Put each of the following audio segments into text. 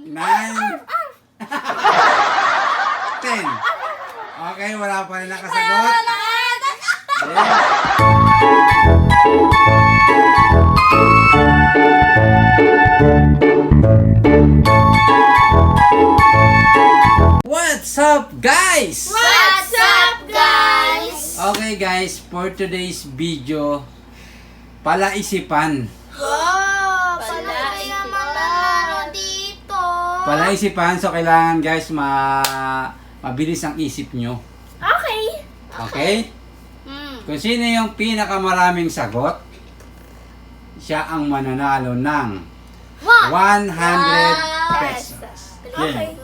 10. Okay, wala pa rin nakasagot. Yeah. What's up, guys? What's up, guys? Okay, guys, for today's video, palaisipan. Wow! Palagi naman dito. Palaisipan, so kailangan, guys, mabilis ang isip nyo. Okay. Okay? Kung sino yung pinakamaraming sagot, siya ang mananalo ng 100 pesos. Okay.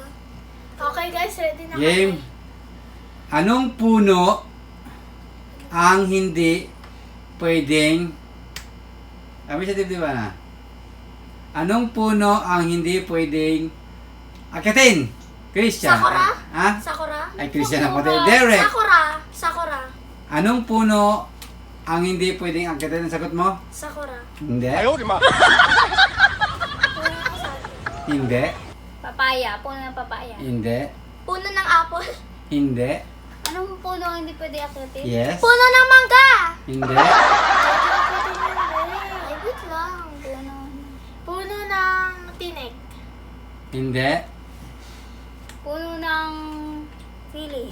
Okay, guys, ready na Game. Anong puno ang hindi pwedeng... Sabi siya, di ba na? Anong puno ang hindi pwedeng akitin? Christian. Sakura? Ha? Sakura? Ay, Christian ang pati. Derek. Sakura. Anong puno ang hindi pwedeng akitin? Ang sagot mo? Sakura. Hindi. Ayaw, di ma. Hindi. Papaya, puno ng papaya. Hindi. Puno ng apple. Hindi. Anong puno ang hindi pwede akitin? Yes. Puno ng mangga. Hindi. Ay, wait lang. Puno. Puno ng tinig. Hindi. Puno ng sili.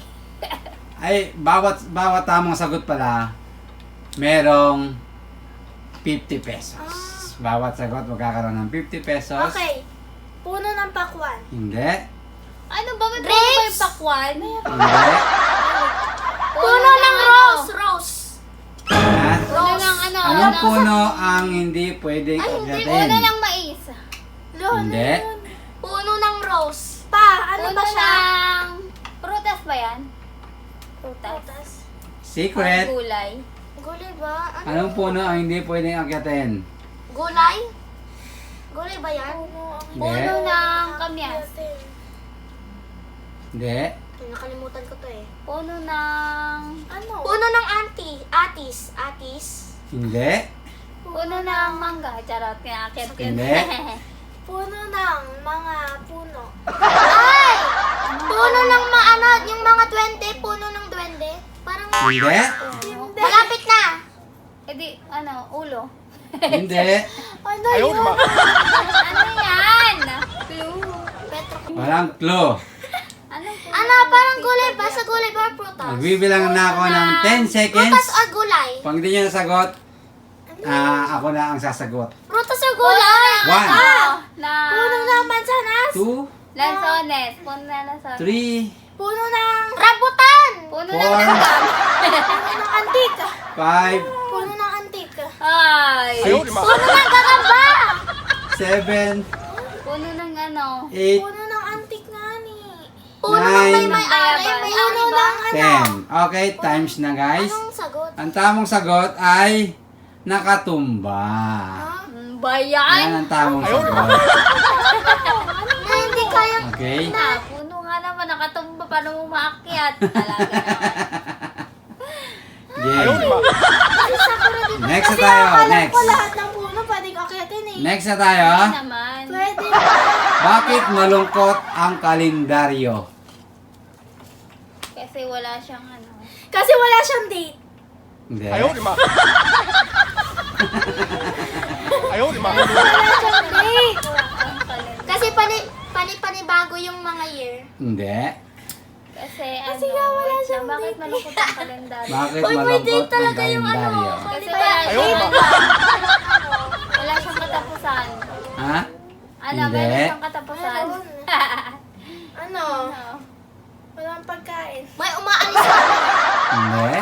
Ay, bawat tamang sagot pala, merong 50 pesos. Bawat sagot magkakaroon ng 50 pesos. Okay. Puno ng pakwan. Hindi. Ano ba? May puno Grapes? ba yung pakwan? Hindi. Puno ng rose. Rose. Ha? Puno ng ano? Anong puno ang hindi pwedeng Puno akitin? ng mais. Hindi. Puno ng rose. Pa, ano Puno ba siya? ng... Prutas ba yan? Prutas. Putas. Secret. Gulay. Gulay ba? Ano? Anong puno ang hindi pwedeng akitin? Gulay? Gulay ba yan? Hindi. Puno ng kamyas. Hindi. Nakalimutan ko to eh. Puno ng... Ano? Puno ng atis. Hindi. Puno ng mangga. Charot. Kinakit yun. Hindi. Puno ng mga puno. Ay! Puno ng yung mga duwende. Puno ng duwende. Parang... Hindi. Malapit na. E di, ano, ulo. Hindi. Ano Ayaw, yun? di ma. Ano yan? Clue. Petro. Walang clue. Ano, parang gulay ba? Sa gulay ba? Prutas? Magbibilang na ako ng 10 seconds. Prutas o gulay? Pag hindi nyo nasagot, ako na ang sasagot. Prutas o gulay? 1, Na... Puno ng mansanas? 2, Lanzones. Puno na lanzones. 3, Puno ng rambutan? Puno Four. ng langgam. Puno ng antika? 5, Puno ng antika? Ay. Ayaw, di ma. Puno ng gagamba? 7, Puno ng ano. 8, Puno ng antik nga ni. Puno ng may Nine. may-ari. May ano ng ano? 10. Okay, times na guys. Anong sagot? Ang tamang sagot ay nakatumba. Bayan. Yan ang tamang sagot. Na hindi kaya. Okay? Na, puno nga naman. Nakatumba. Paano mo maakyat? Talaga Ayaw, di Game. ma. Next na tayo. Next. Ko lahat ng puno pwedeng akitin eh. Next na tayo. naman. Pwede. Bakit malungkot ang kalendaryo? Kasi wala siyang ano. Kasi wala siyang date. Hindi. Ayaw, di ma. Ayaw, di ma. Wala siyang date. Ang kalendar. Kasi panibago yung mga year. Hindi. Kasi nga wala wait siyang lang, bakit date. malungkot ang kalendar? Bakit Uy, may malungkot date ang talaga yung ano. kalendaryo? Kasi Wala wala Ayaw, di siyang, ma. wala siyang katapusan. Ha? Ano, Hindi. meron siyang katapusan. Ano? Ano? Walang pagkain. May umaalis sa Hindi.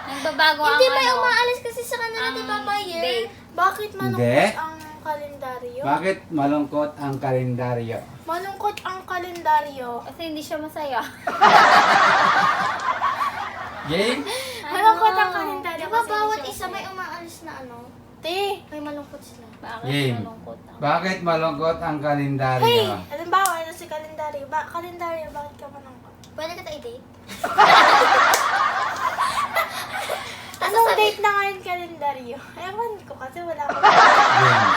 Nagbabago ang Hindi may ano. umaalis kasi sa kanila, Ang di ba, by year? date. Bakit Hindi. malungkot ang kalendaryo? Bakit malungkot ang kalendaryo? Malungkot ang kalendaryo. Kasi hindi siya masaya. Game? Malungkot ang kalendaryo. Di ba kasi bawat hindi isa siya may masaya. umaalis na ano? Te, may malungkot sila. Bakit Game. malungkot ang... Bakit malungkot ang Hey! kalendaryo? Halimbawa, ano si kalendaryo? Kalendaryo, bakit ka malungkot? Pwede kita i-date? Anong date na ngayon kalendaryo? Ewan ko kasi wala ko. Game.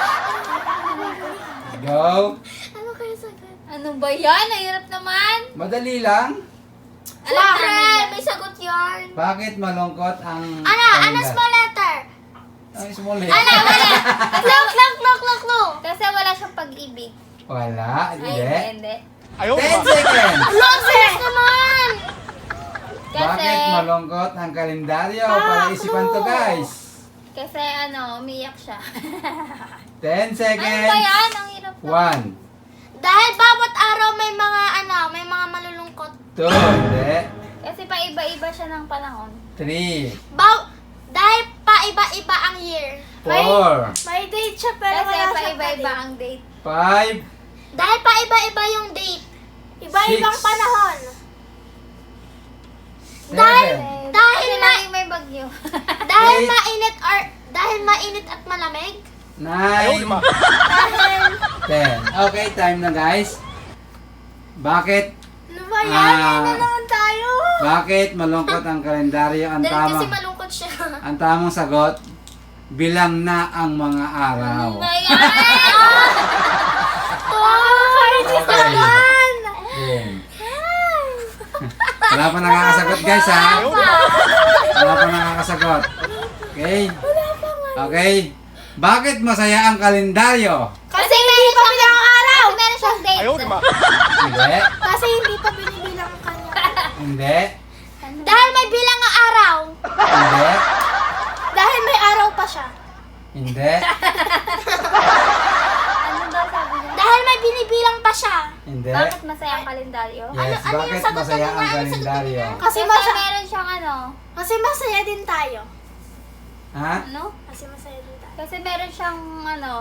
Go. Ano kayo sa Ano ba yan? Nahirap naman. Madali lang. Alam namin Siyempre, yan. may sagot yarn. Bakit malungkot ang Ano small letter? Ay, small letter. Wala. Clue. Kasi wala siyang pag-ibig. Wala, Ay, hindi. hindi. 哎呦我的 10 妈！ seconds. Bilis naman! Kasi, Bakit malungkot ang kalendaryo? Para isipan to, guys. kasi umiyak siya. 10 Ano seconds. ba yan? Ang hirap naman. 1, Dahil bawat araw may mga malulungkot. 2, hindi. Kasi pa-iba-iba siya ng panahon. 3, Dahil pa-iba-iba ang year. 4, May date siya Kasi pa-iba-iba ang date. 5, Dahil pa-iba-iba yung date. Iba-ibang Six. panahon. 7, Dahil Kasi laging may bagyo. dahil Eight. dahil mainit at malamig. 哎呦我的 9, 妈！ Dahil 10. Okay, time na, guys. Bakit? ano ba yan? Ah. Yan na naman tayo. Bakit malungkot ang kalendaryo? Ang Dahil kasi tamang, malungkot siya. ang tamang sagot, bilang na ang mga araw. Ano ba yan? Okay. Game. Wala pa nakakasagot, guys, ha? 哎呦我的妈！ Wala pa nakakasagot. Okay? Okay. Bakit masaya ang kalendaryo? Kasi hindi pa bilang ang araw. Kasi meron siyang 哎 date. 呦我的妈！ Hindi. Kasi hindi pa binibilang ang kanya. Hindi. Dahil may bilang ang araw. Hindi. Dahil may araw pa siya. Hindi. Ano daw sabi niya? Dahil may binibilang pa siya. Hindi. Bakit masaya ang kalendaryo? Yes, ano yung bakit sagot masaya kanina? ang Ano yung sagot kalendaryo? kanina? Kasi meron siyang Kasi masaya din tayo. Ha? ano? Kasi masaya din tayo. Kasi meron siyang Ano?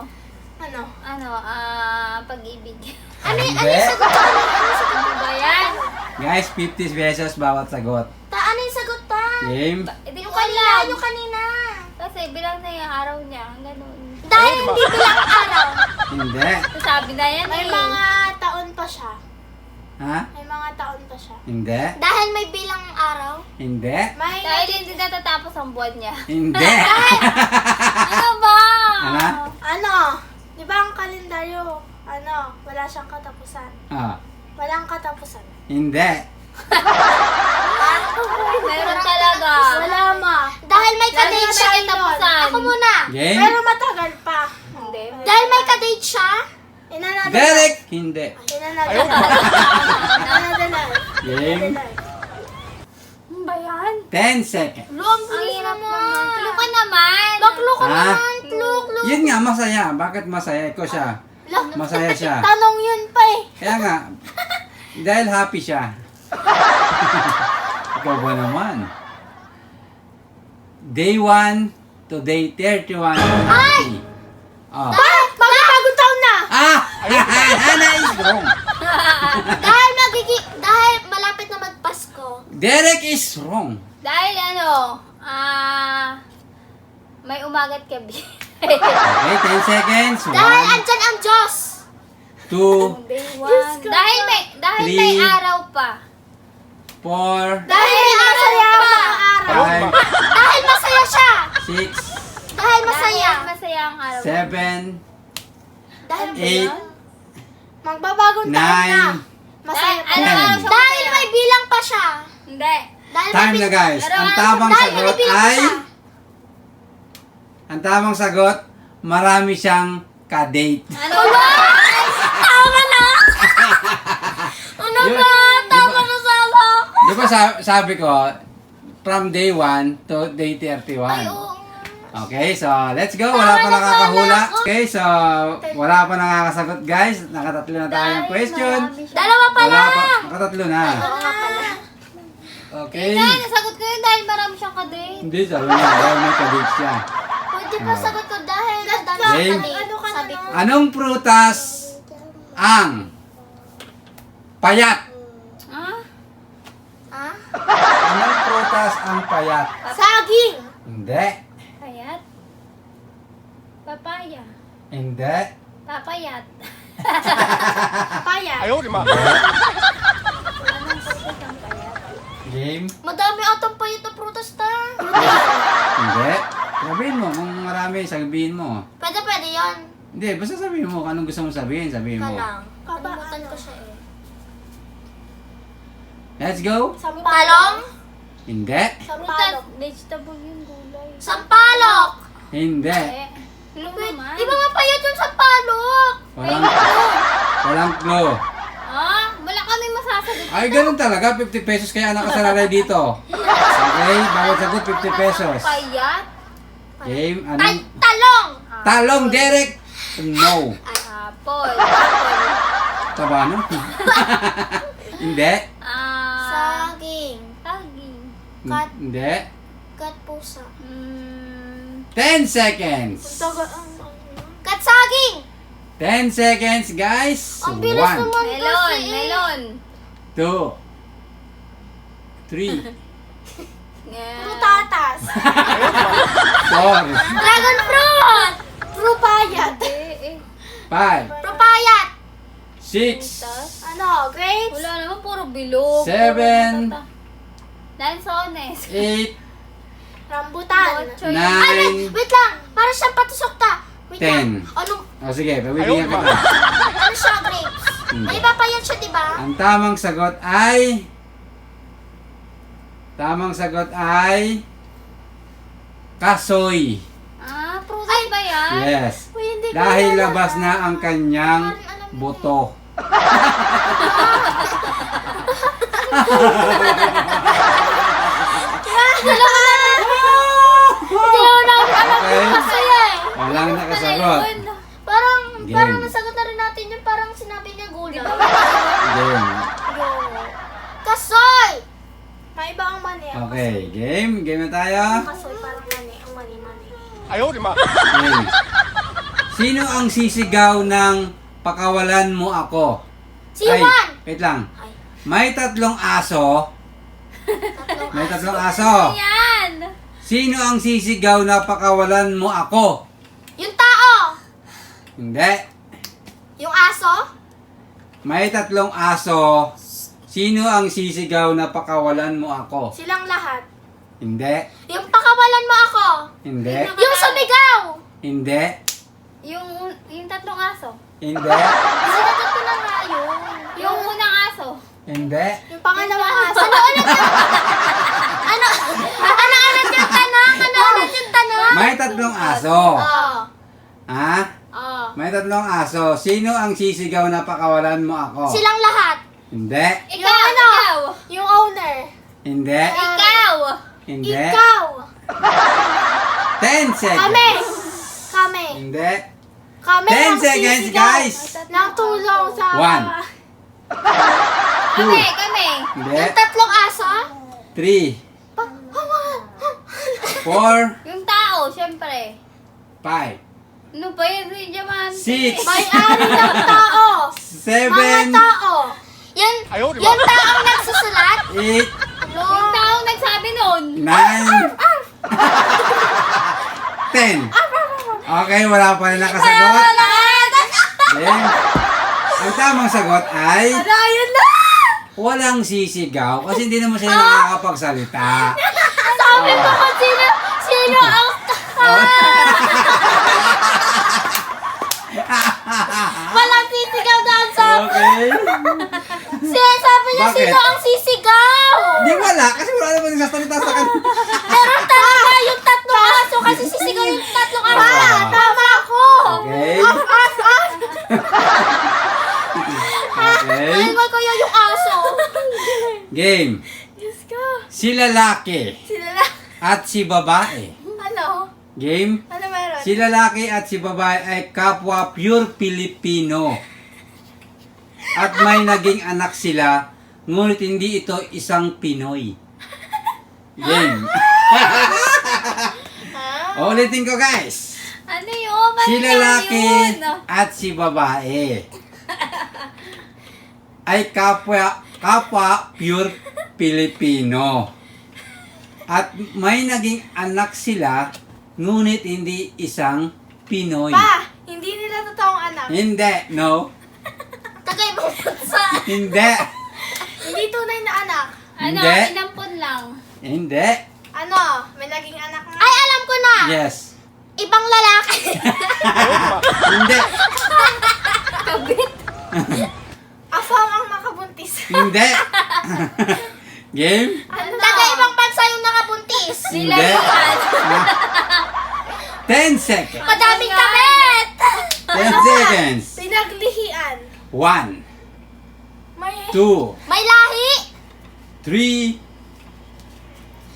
pag-ibig. Ano Hindi. yung sagot kanina? Ano yung sagot? Ano ba yan? Guys, 50 pesos bawat sagot. Ano yung sagot ta? Game. Hindi Yung ko kanina, alam. yung kanina. Kasi bilang na yung araw niya. Ganun. Dahil hindi bilang ang araw. Hindi. Sabi na yan May eh. mga taon pa siya. Ha? May mga taon pa siya. Hindi. Dahil may bilang ang araw. Hindi. May Dahil hindi natatapos ang buwan niya. Hindi. Ano ba? Ano? Ano? Di ba ang kalendaryo, wala siyang katapusan. Ah, Walang katapusan. hindi. Meron talaga. Wala ma. Dahil may Lalo kadate na siya may Inon. katapusan. Ako muna. Game. Pero matagal pa. Hindi. Dahil may kadate siya, inanadala. Derek. Hindi. 哎呦我的 Inanadala. 妈！ Inanadala. Game. Ano ba yan? 10 seconds. Lom, Ang hirap naman. Clue ka naman. Baklo ka Ha? naman. Kluk. Yun nga, masaya. Bakit masaya? Ikaw siya. Masaya siya. Tanong yun pa eh. Kaya nga, dahil happy siya. Ikaw ba naman? Day 1 to day 31. Happy. Oh. Bagong taon na. Ah! Hana is wrong. Dahil malapit na magpasko. Derek is wrong. Dahil may umagat gabi. Okay, 10 seconds. Dahil 1, andyan ang Diyos. 2, Dahil may Three. araw pa. 4, Dahil may masaya ang mga araw. 哎呦我的妈！ Dahil masaya siya. 6, Dahil masaya. Dahil masaya ang araw. 7, Dahil 8, magbabagong taon na. 9, Masaya pa. Ano araw siya Dahil masaya? may bilang pa siya. Hindi. Dahil Time na, guys. Pero Ang ano, tamang dahil sagot may bilang pa ay... siya. Ang tamang sagot, marami siyang ka-date. Ano ba? Tama na. Ano Yun. ba? Tama na sala. Di ba sabi ko, from day 1 to day 31. Okay, so let's go. Wala pa nakakahula. Okay, so wala pa nakakasagot, guys. Nakatatlo na tayo ng question. Dalawa pa Wala lang. pa. Nakatatlo na. Oo nga pala. Okay. Hindi, nasagot ko yun dahil marami siyang kadate. Hindi, sabi niya, dahil may ka-date siya. Pwede pa sagot ko dahil madami Game. siya kadate. Sabi ko. Anong prutas ang payat? Ah? Ah? Anong prutas ang payat? Saging. Hindi. Payat? Papaya. Hindi. Papayat. Paya. 哎呦我的妈！ Anong pagkat ang payat? Game. Madami atang payat na prutas ta. Hindi. Sabihin mo, kung marami, sabihin mo. Pwede yan. Hindi, basta sabihin mo kung anong gusto mo sabihin, sabihin mo. Kalang. Kalimutan ko siya eh. Let's go. Talong? Hindi. Sampalok. Vegetable yung gulay. Sampalok! Hindi. Ano Wait, naman? di ba mapayat yung sampalok? Walang clue. Wala kami masasagot. Ay, ganun talaga. 50 pesos kaya nakasalalay dito. Okay, bawat sagot 50 pesos. Payat. Game, anong? Talong! Talong, Derek! No. Apple. Taba, no? Hindi. Saging. Saging. Kat. Hindi. Kat pusa. 10 seconds. Kat saging! 10 seconds, guys. Ang bilis 1, naman Melon. kasi. Melon. 2, 3, Prutatas. 4, Dragon fruit! Prupayat. 5, Prupayat. 6, Ano? Grapes? Wala naman, puro bilog. 7, Lansones. 8, Rambutan. 9, Wait lang. Para siyang patusok ta. Wait 10. lang. Anong, O sige, pabibigyan ka na. ano siya, grapes? Hindi. May papayat siya, diba? Ang tamang sagot ay... Kasoy. Prutas ba yan? Yes. Uy, hindi ko Dahil alam. labas na ang kanyang buto. Hindi naman namin alam Okay. yung masaya eh. Walang nakasagot. Parang Game. nasagot na rin natin yun. Parang sinabi niya gulay. Game. Kasoy! May iba ang mani. Okay, game. Game na tayo. Kasoy parang mani. Ang mani. Game. Sino ang sisigaw ng pakawalan mo ako? Si Juan! Wait lang. Ay. May tatlong aso. May tatlong aso. Yan. Sino ang sisigaw na pakawalan mo ako? Yung tao! Hindi. Yung aso? May tatlong aso. Sino ang sisigaw na pakawalan mo ako? Silang lahat. Hindi. Yung pakawalan mo ako. Hindi. Yung sumigaw! Hindi. Yung tatlong aso. Hindi. Sinagot ko na nga yun. Yung unang aso. Hindi. Yung pangalawang aso. Ano ulit yung... Ano ulit yung tanong? Ano ulit yung tanong? May tatlong aso. Oo. Ha? Oo. May tatlong aso. Sino ang sisigaw na pakawalan mo ako? Silang lahat. Hindi. Yung ano? Yung owner. Hindi. Ikaw. Hindi. Ikaw. 10 seconds. Kami. Hindi. Kami 10 ang seconds, sisigaw guys. ng tulong sa... 1, 2, Kami. hindi. Yung tatlong aso? 3, 4, Yung tao, syempre. 5, Ano ba yan? Si Diamante. 6, May-ari ng tao. Mga 7, tao. Yung taong nagsusulat? 8, Yung taong nagsabi nun. 9, 10. Okay, wala pa rin nakasagot. Then, ang tamang sagot ay Ayun na! walang sisigaw kasi hindi naman sila nakakapagsalita. Sabi ko kung sino ang... Walang sisigaw doon sa... Okay. Sabi niya Bakit? sino ang sisigaw? Hindi wala kasi wala naman nagsasalita sa kanya. Meron talaga yung tatlong aso kasi sisigaw yung tatlong aso. Tama ako! Okay. Okay. Ayun ko yung aso. Game. Diyos ko. Si lalaki Sila na. at si babae. Ano? Game. Ano meron? Si lalaki at si babae ay kapwa pure Pilipino. At may naging anak sila, ngunit hindi ito isang Pinoy. Game. Ulitin ko guys. Ano yun? Si Ano lalaki yun? at si babae ay kapwa pure Pilipino. At may naging anak sila, ngunit hindi isang Pinoy. Pa, hindi nila totoong anak. Hindi, no. Tagaibang bansa. Hindi. Hindi tunay na anak. Ano? Hindi. Inampun lang. Hindi. Ano? May naging anak nga. Ay, alam ko na! Yes. Ibang lalaki. Hindi. Kabit. Afam ang makabuntis. Hindi. Game? Taga ibang bansa yung nakabuntis. Hindi. 10 seconds. Madaming kabit. 10 seconds. Pinaglihian. 1, May 2, may lahi. 3,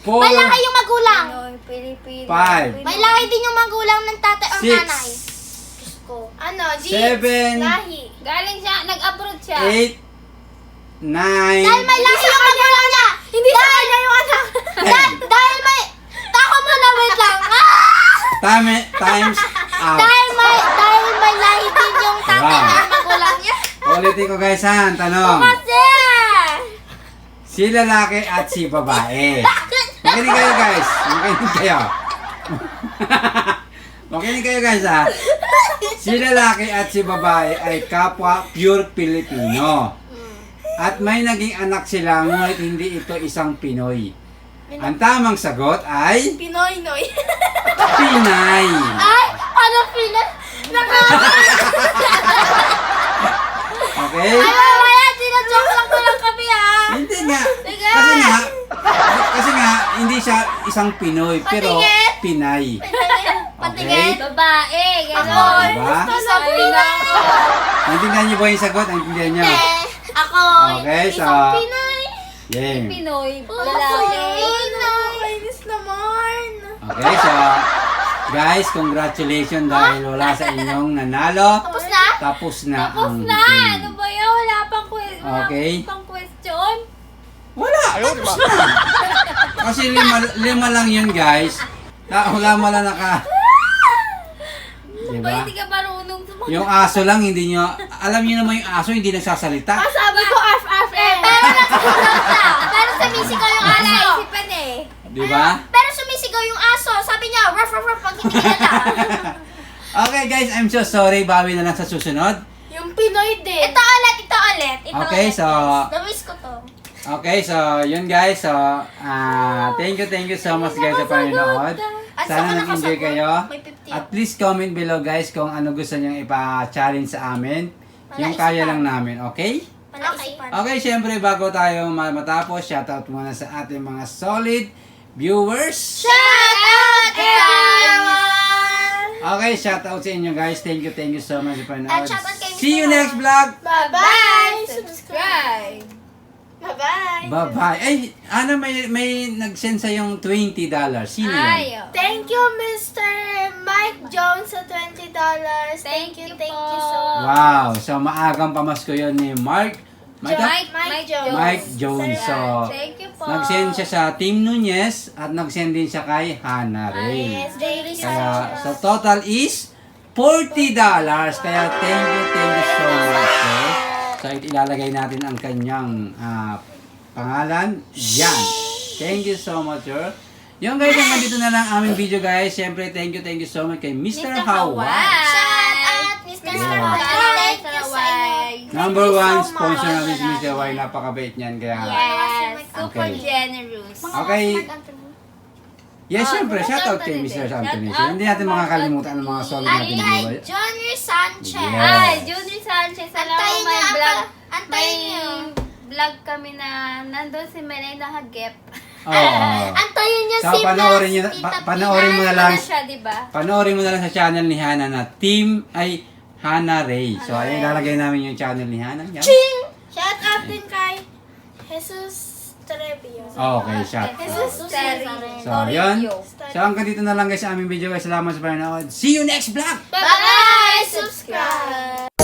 4, May lahi yung magulang. Pinoy, Pilipino. 5, May lahi din yung magulang ng tatay o nanay. 6, Ko. Ano, G? 7, Lahi. Galing siya, nag-abroad siya. 8, 9, Dahil may lahi yung magulang niya. Hindi sa kanya yung anak. Dahil may... Tako mo na, wait lang. times out. Dahil may lahi din yung tatay Wow. at magulang niya. Ulitin ko guys ha, ang tanong. Kasi... Si lalaki at si babae. Makinig kayo guys. Makinig kayo. Makinig kayo guys ha. Si lalaki at si babae ay kapwa pure Pilipino. At may naging anak sila ngunit hindi ito isang Pinoy. Ang tamang sagot ay Pinoy-noy. Pinay. Ay, ano Pinoy? Okay? Ay, mamaya, sinajoke lang ko lang kami ha. Hindi nga. Sige. Kasi nga, hindi siya isang Pinoy, pero Patingin. Pinay. Patingin. Babae, Ako, gano'n. Diba? isang Pinoy. Naintindihan niyo ba yung sagot? Naintindihan niyo? Ako, Okay, isang so- Pinay. Game. Pinoy, Lalaki. lalaki. Nakakainis naman. Okay, so, guys, congratulations dahil wala sa inyong nanalo. Tapos na? Tapos na Tapos ang na! game. Ano ba yun? Wala pang, Okay. pang question? Wala! Tapos na! Kasi lima lang yun, guys. Wala mo lang naka... Ba, Diba? hindi ka marunong sumagot. Yung aso lang, hindi nyo... Alam nyo naman yung aso, hindi nagsasalita. Sabi ko, pero nagsusunod na. Pero sumisigaw yung Wala aso. isipan eh. Diba? Pero sumisigaw yung aso. Sabi niya, ruff, ruff, ruff, pag hindi kilala. Okay, guys, I'm so sorry. Bawi na lang sa susunod. Yung Pinoy din. Ito ulit, ito ulit. Ito Okay, ulit, so- guys. Na-miss ko to. Okay, so yun guys. So, thank you so much guys sa panonood. At Sana saka nag-enjoy nakasagot. kayo. May 50. At please comment below guys kung ano gusto nyo ipa-challenge sa amin. Yung kaya lang namin, okay? Palaisipan. Okay, syempre bago tayo matapos, shoutout muna sa ating mga solid viewers. Shout out, everyone! Okay, shoutout sa inyo guys. Thank you so much sa panonood. At shoutout kay See you Mr. next vlog. Bye-bye! Subscribe. Bye-bye! Bye-bye. Ay, ano may nag-send sa yung $20. Sino yan? Ay, oh. Thank you, Mr. Mike Jones sa $20. Thank you so much. Wow, so maagang pamasko yun ni Mike Mike Jones. Mike Jones. So, Thank you po. nag-send siya sa Team Nunez at nag-send din siya kay Hannah Ray. Yes, daily Kaya, so total is $40. Kaya thank you so much. Okay? So, ilalagay natin ang kanyang pangalan. Yan. Thank you so much, sir. Yung guys, nandito na lang aming video guys. Siyempre, thank you so much kay Mr. Hawaii. Shout out, Mr. Yeah. Hawaii. Thank you sa inyo. Number Thank you one so sponsor much. namin si Mr. Hawaii. Napakabait niyan. Kaya, Yes, super Okay. generous. okay. Yes, Oh, siyempre, shout shoutout out kay din. Mr. Shout Anthony. out, Hindi natin shout makakalimutan out ang mga to solid At natin kay buhay. Johnny Sanchez. Yes. Ay, Junior Sanchez, alam mo Antayin may niyo, vlog. antayin May niyo. vlog kami na nandun si Melena Hagep. Oo. Antayin niyo So, si panoorin niyo, Tita panoorin mo na Pina. lang. Ano siya, di ba? Panoorin mo na lang sa channel ni Hannah na Hannah Ray. So, ayun, ilalagay namin yung channel ni Hannah. Yan. Ching! Shout out din kay Jesus Trebio. Okay, shout out. Jesus Trebio. So, yun. So, hanggang dito na lang guys sa aming video guys. Salamat sa panonood. See you next vlog! Bye-bye! Subscribe!